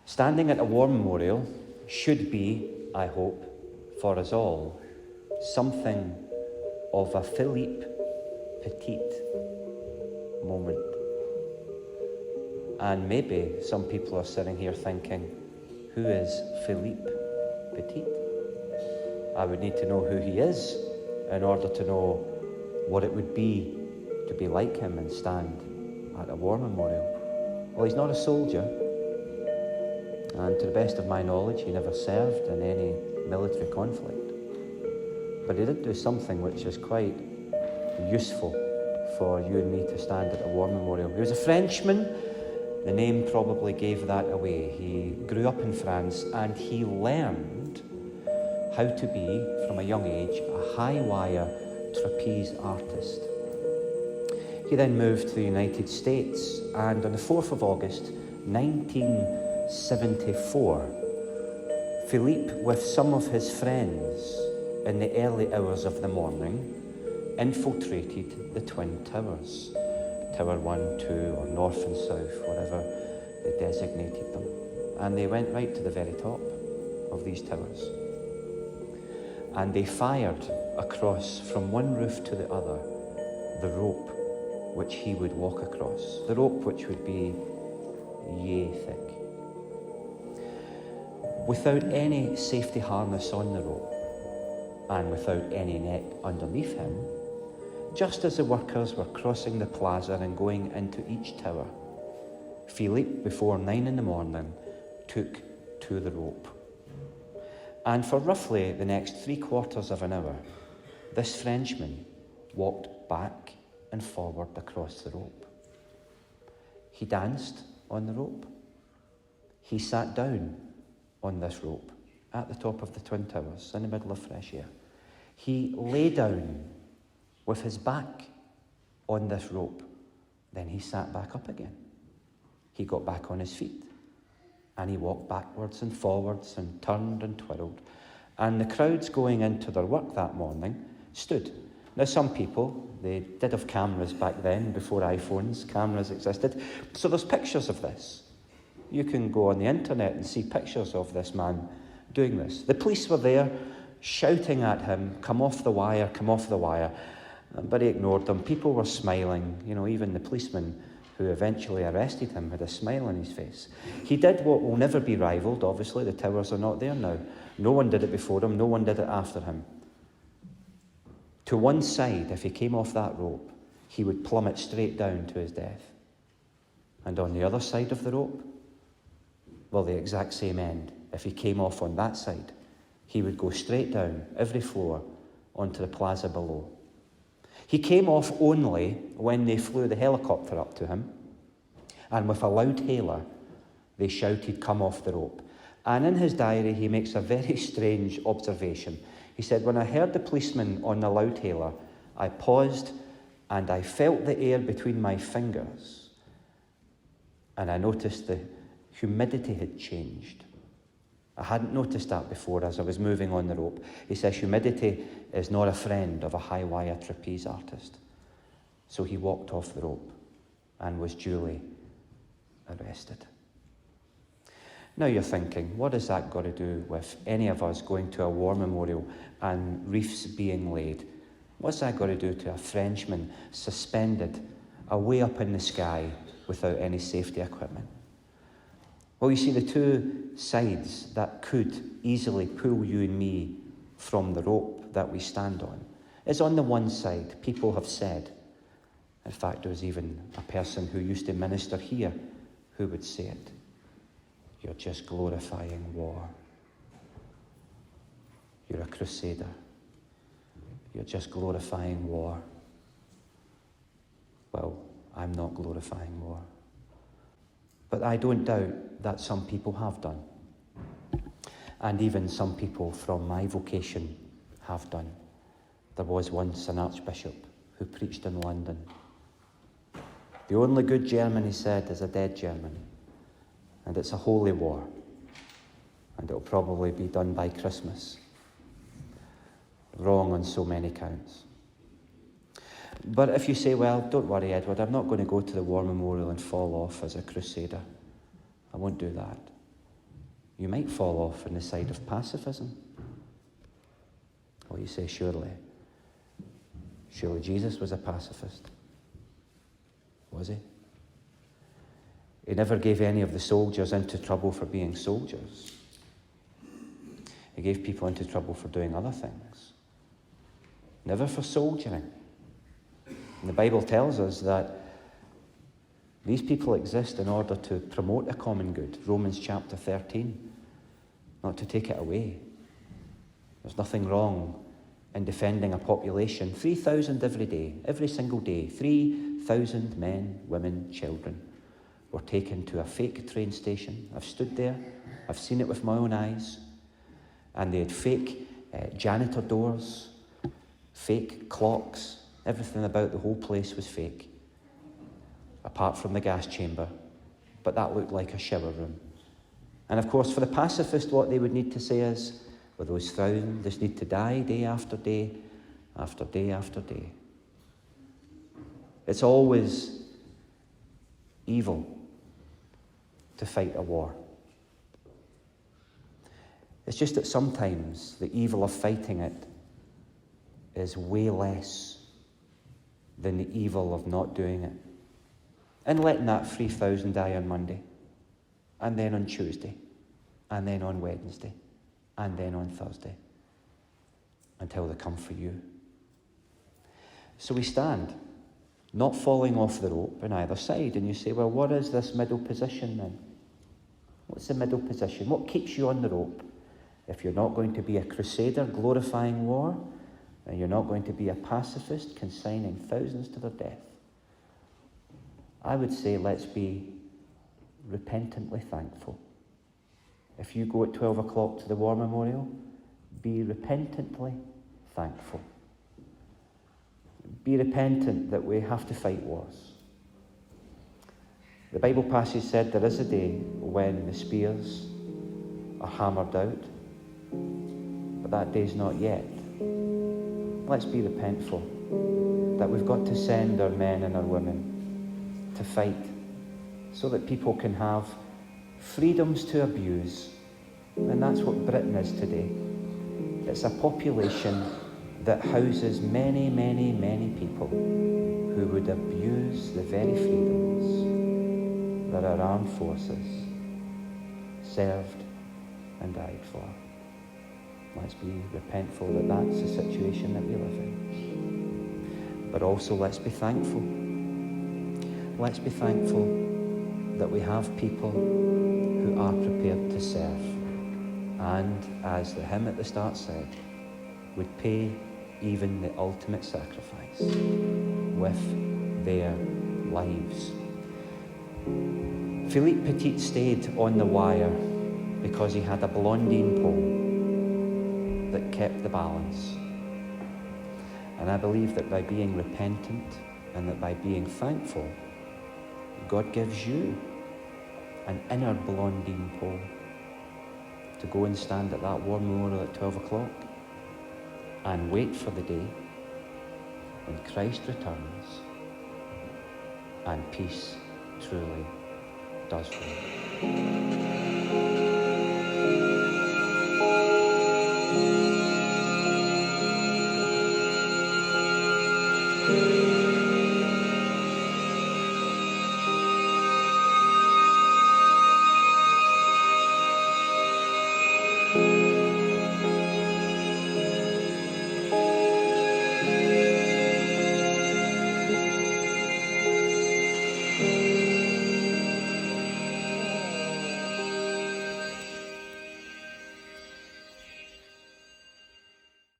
Standing at a war memorial should be, I hope, for us all, something of a Philippe Petit moment. And maybe some people are sitting here thinking, who is Philippe Petit? I would need to know who he is in order to know what it would be to be like him and stand at a war memorial. Well, he's not a soldier, and to the best of my knowledge, he never served in any military conflict. But he did do something which is quite useful for you and me to stand at a war memorial. He was a Frenchman. The name probably gave that away. He grew up in France and he learned how to be, from a young age, a high-wire trapeze artist. He then moved to the United States, and on the 4th of August, 1974, Philippe, with some of his friends, in the early hours of the morning, infiltrated the Twin Towers. Tower 1, 2, or North and South, whatever they designated them. And they went right to the very top of these towers. And they fired across from one roof to the other the rope which he would walk across, the rope which would be yea thick. Without any safety harness on the rope, and without any net underneath him, just as the workers were crossing the plaza and going into each tower, Philippe, before 9 in the morning, took to the rope. And for roughly the next 3/4 of an hour, this Frenchman walked back and forward across the rope. He danced on the rope. He sat down on this rope at the top of the Twin Towers in the middle of fresh air. He lay down with his back on this rope. Then he sat back up again. He got back on his feet and he walked backwards and forwards and turned and twirled. And the crowds going into their work that morning stood. Now, some people, they did have cameras back then, before iPhones, cameras existed. So there's pictures of this. You can go on the internet and see pictures of this man doing this. The police were there shouting at him, come off the wire, come off the wire. But he ignored them. People were smiling. You know, even the policeman who eventually arrested him had a smile on his face. He did what will never be rivalled, obviously. The towers are not there now. No one did it before him. No one did it after him. To one side, if he came off that rope, he would plummet straight down to his death. And on the other side of the rope, well, the exact same end. If he came off on that side, he would go straight down every floor onto the plaza below. He came off only when they flew the helicopter up to him, and with a loud hailer, they shouted, come off the rope. And in his diary, he makes a very strange observation. He said, when I heard the policeman on the loud hailer, I paused and I felt the air between my fingers, and I noticed the humidity had changed. I hadn't noticed that before as I was moving on the rope. He says humidity is not a friend of a high-wire trapeze artist. So he walked off the rope and was duly arrested. Now you're thinking, what has that got to do with any of us going to a war memorial and wreaths being laid? What's that got to do to a Frenchman suspended away up in the sky without any safety equipment? Well, you see, the two sides that could easily pull you and me from the rope that we stand on is on the one side, people have said, in fact, there was even a person who used to minister here who would say it, you're just glorifying war. You're a crusader. You're just glorifying war. Well, I'm not glorifying war. But I don't doubt that some people have done. And even some people from my vocation have done. There was once an archbishop who preached in London. The only good German, he said, is a dead German. And it's a holy war. And it'll probably be done by Christmas. Wrong on so many counts. But if you say, well, don't worry, Edward, I'm not going to go to the war memorial and fall off as a crusader. I won't do that. You might fall off on the side of pacifism. Well, you say, surely Jesus was a pacifist. Was he? He never gave any of the soldiers into trouble for being soldiers. He gave people into trouble for doing other things. Never for soldiering. And the Bible tells us that these people exist in order to promote a common good. Romans chapter 13. Not to take it away. There's nothing wrong in defending a population. 3,000 every day, every single day. 3,000 men, women, children were taken to a fake train station. I've stood there. I've seen it with my own eyes. And they had fake janitor doors, fake clocks. Everything about the whole place was fake, apart from the gas chamber. But that looked like a shower room. And of course, for the pacifist, what they would need to say is, well, those thousands just need to die day after day, after day after day. It's always evil to fight a war. It's just that sometimes the evil of fighting it is way less than the evil of not doing it. And letting that 3,000 die on Monday, and then on Tuesday, and then on Wednesday, and then on Thursday, until they come for you. So we stand, not falling off the rope on either side. And you say, well, what is this middle position then? What's the middle position? What keeps you on the rope? If you're not going to be a crusader glorifying war, and you're not going to be a pacifist consigning thousands to their death, I would say let's be repentantly thankful. If you go at 12 o'clock to the war memorial, be repentantly thankful. Be repentant that we have to fight wars. The Bible passage said there is a day when the spears are hammered out, but that day's not yet. Let's be repentful that we've got to send our men and our women to fight so that people can have freedoms to abuse. And that's what Britain is today. It's a population that houses many, many, many people who would abuse the very freedoms that our armed forces served and died for. Let's be repentful that that's the situation that we live in. But also let's be thankful. Let's be thankful that we have people who are prepared to serve. And as the hymn at the start said, would pay even the ultimate sacrifice with their lives. Philippe Petit stayed on the wire because he had a blondine pole that kept the balance. And I believe that by being repentant and that by being thankful, God gives you an inner blondine pole to go and stand at that war memorial at 12 o'clock and wait for the day when Christ returns and peace truly does reign.